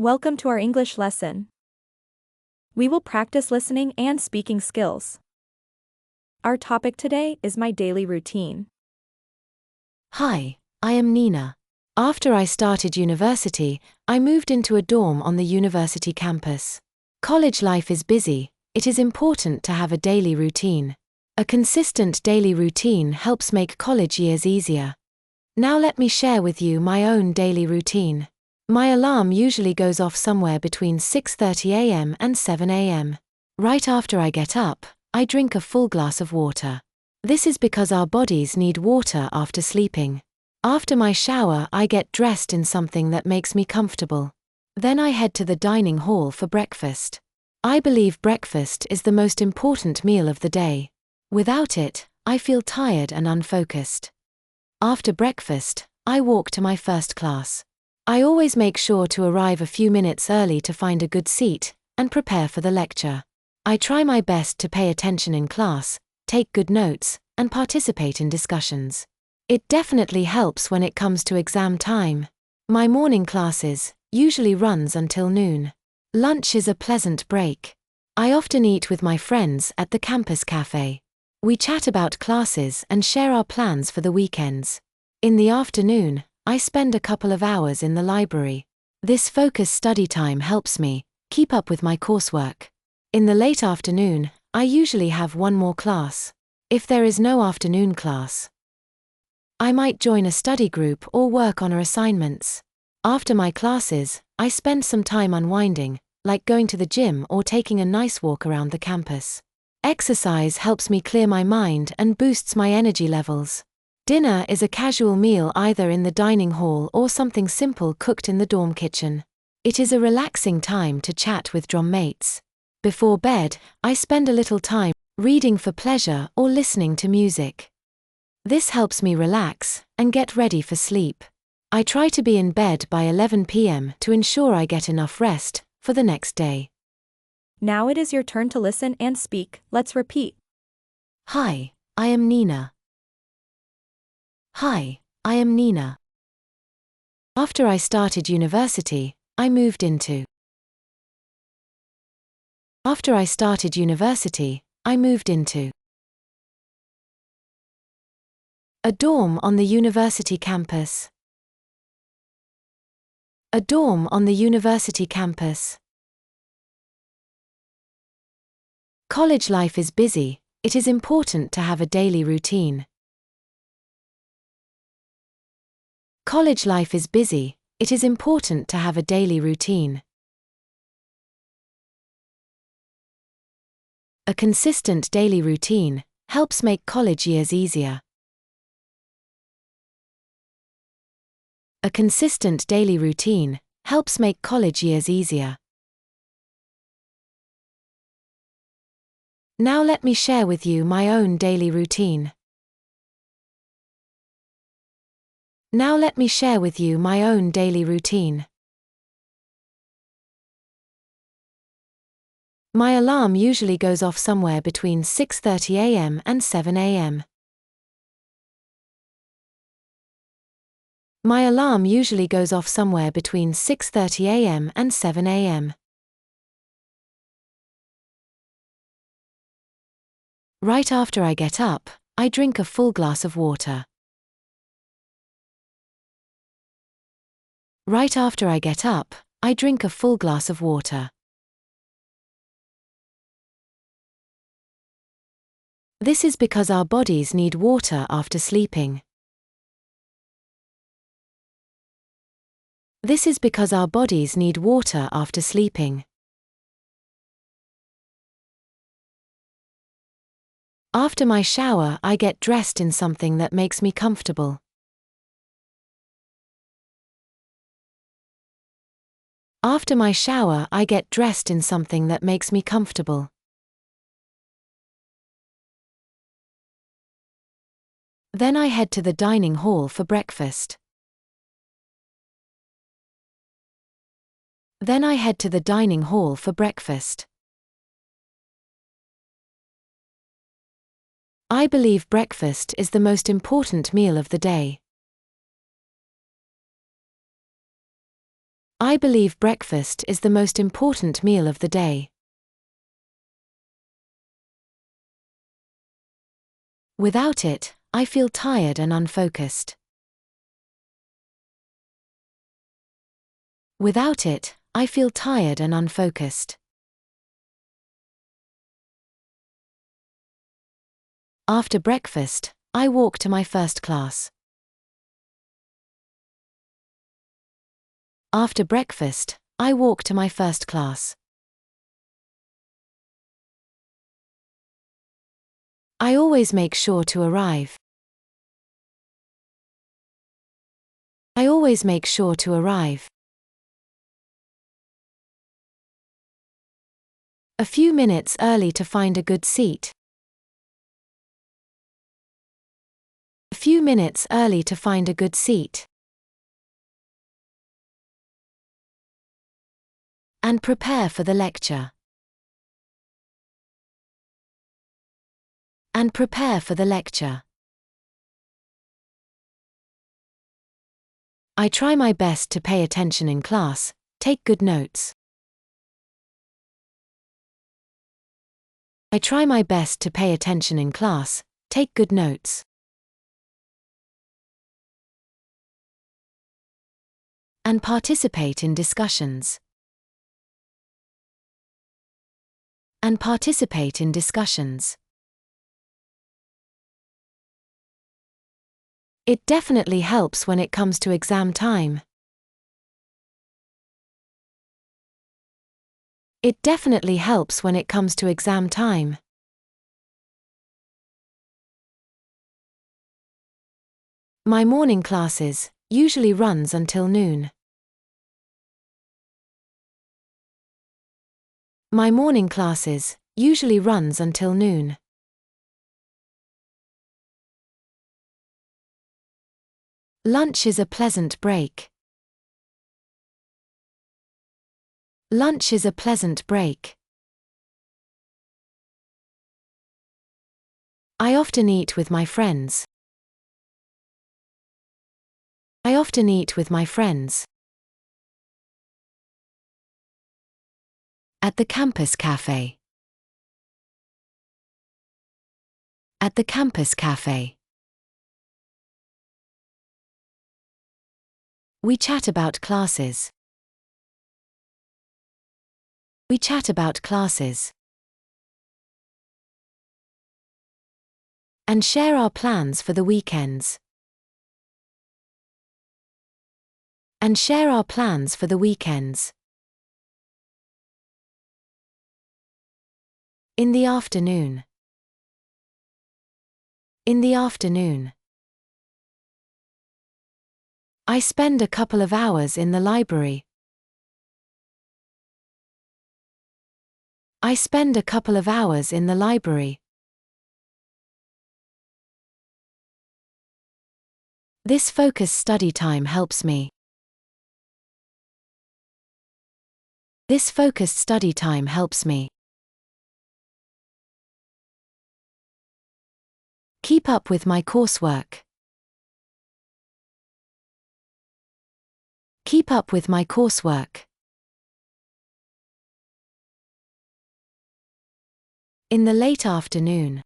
Welcome to our English lesson. We will practice listening and speaking skills. Our topic today is my daily routine. Hi, I am Nina. After I started university, I moved into a dorm on the university campus. College life is busy. It is important to have a daily routine. A consistent daily routine helps make college years easier. Now let me share with you my own daily routine. My alarm usually goes off somewhere between 6:30 a.m. and 7 a.m. Right after I get up, I drink a full glass of water. This is because our bodies need water after sleeping. After my shower, I get dressed in something that makes me comfortable. Then I head to the dining hall for breakfast. I believe breakfast is the most important meal of the day. Without it, I feel tired and unfocused. After breakfast, I walk to my first class. I always make sure to arrive a few minutes early to find a good seat and prepare for the lecture. I try my best to pay attention in class, take good notes, and participate in discussions. It definitely helps when it comes to exam time. My morning classes usually runs until noon. Lunch is a pleasant break. I often eat with my friends at the campus cafe. We chat about classes and share our plans for the weekends. In the afternoon, I spend a couple of hours in the library. This focused study time helps me keep up with my coursework. In the late afternoon, I usually have one more class. If there is no afternoon class, I might join a study group or work on our assignments. After my classes, I spend some time unwinding, like going to the gym or taking a nice walk around the campus. Exercise helps me clear my mind and boosts my energy levels. Dinner is a casual meal either in the dining hall or something simple cooked in the dorm kitchen. It is a relaxing time to chat with dorm mates. Before bed, I spend a little time reading for pleasure or listening to music. This helps me relax and get ready for sleep. I try to be in bed by 11 p.m. to ensure I get enough rest for the next day. Now it is your turn to listen and speak. Let's repeat. Hi, I am Nina. Hi, I am Nina. After I started university, I moved into. After I started university, I moved into a dorm on the university campus. A dorm on the university campus. College life is busy. It is important to have a daily routine. College life is busy. It is important to have a daily routine. A consistent daily routine helps make college years easier. A consistent daily routine helps make college years easier. Now let me share with you my own daily routine. Now let me share with you my own daily routine. My alarm usually goes off somewhere between 6:30 a.m. and 7 a.m. My alarm usually goes off somewhere between 6:30 a.m. and 7 a.m. Right after I get up, I drink a full glass of water. Right after I get up, I drink a full glass of water. This is because our bodies need water after sleeping. This is because our bodies need water after sleeping. After my shower, I get dressed in something that makes me comfortable. After my shower, I get dressed in something that makes me comfortable. Then I head to the dining hall for breakfast. Then I head to the dining hall for breakfast. I believe breakfast is the most important meal of the day. I believe breakfast is the most important meal of the day. Without it, I feel tired and unfocused. Without it, I feel tired and unfocused. After breakfast, I walk to my first class. After breakfast, I walk to my first class. I always make sure to arrive. I always make sure to arrive. A few minutes early to find a good seat. A few minutes early to find a good seat. And prepare for the lecture. And prepare for the lecture. I try my best to pay attention in class, take good notes. I try my best to pay attention in class, take good notes. And participate in discussions. And participate in discussions. It definitely helps when it comes to exam time. It definitely helps when it comes to exam time. My morning classes usually runs until noon. My morning classes usually runs until noon. Lunch is a pleasant break. Lunch is a pleasant break. I often eat with my friends. I often eat with my friends. At the campus cafe. At the campus cafe. We chat about classes. We chat about classes. And share our plans for the weekends. And share our plans for the weekends. In the afternoon. In the afternoon. I spend a couple of hours in the library. I spend a couple of hours in the library. This focused study time helps me. This focused study time helps me. Keep up with my coursework. Keep up with my coursework. In the late afternoon.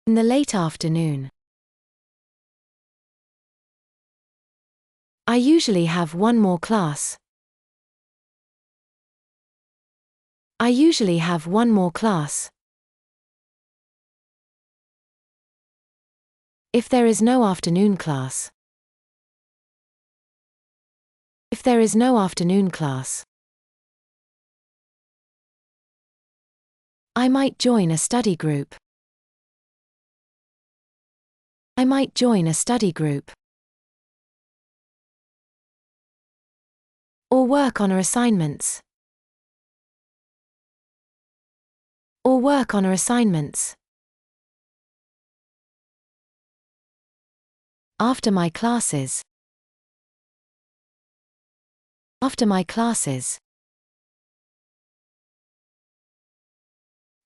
In the late afternoon. I usually have one more class. I usually have one more class. If there is no afternoon class. If there is no afternoon class. I might join a study group. I might join a study group. Or work on our assignments. Or work on our assignments. After my classes. After my classes.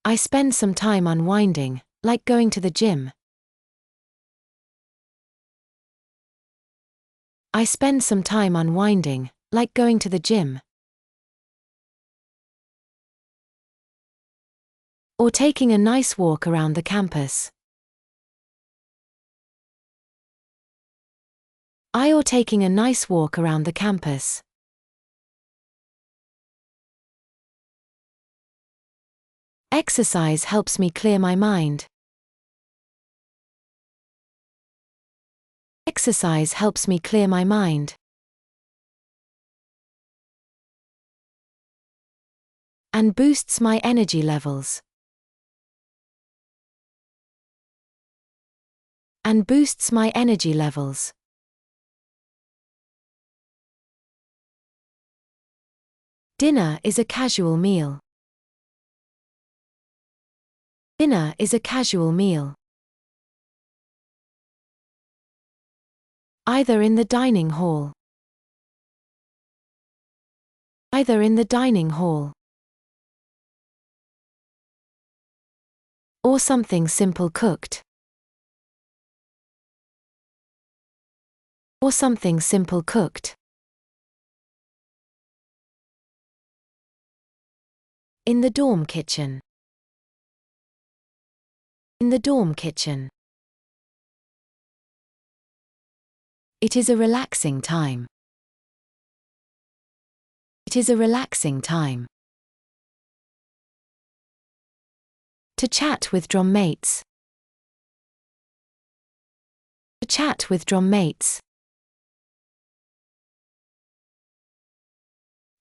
I spend some time unwinding, like going to the gym. I spend some time unwinding, like going to the gym. Or taking a nice walk around the campus. Or taking a nice walk around the campus. Exercise helps me clear my mind. Exercise helps me clear my mind. And boosts my energy levels. And boosts my energy levels. Dinner is a casual meal. Dinner is a casual meal. Either in the dining hall. Either in the dining hall. Or something simple cooked. Or something simple cooked. In the dorm kitchen. In the dorm kitchen. It is a relaxing time. It is a relaxing time. To chat with dorm mates. To chat with dorm mates.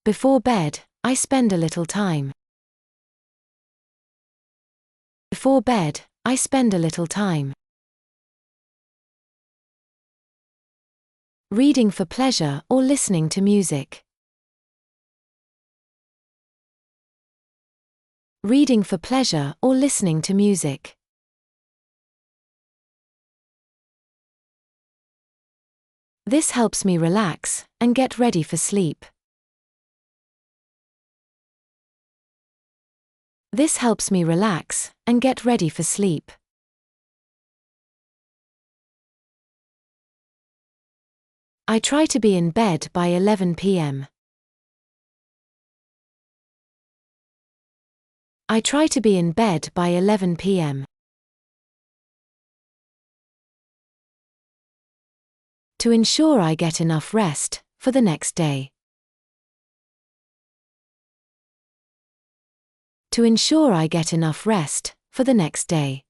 Before bed, I spend a little time. Before bed, I spend a little time. Reading for pleasure or listening to music. Reading for pleasure or listening to music. This helps me relax and get ready for sleep. This helps me relax and get ready for sleep. I try to be in bed by 11 p.m. I try to be in bed by 11 p.m. To ensure I get enough rest for the next day. To ensure I get enough rest for the next day.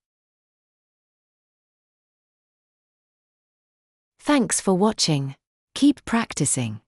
Thanks for watching. Keep practicing.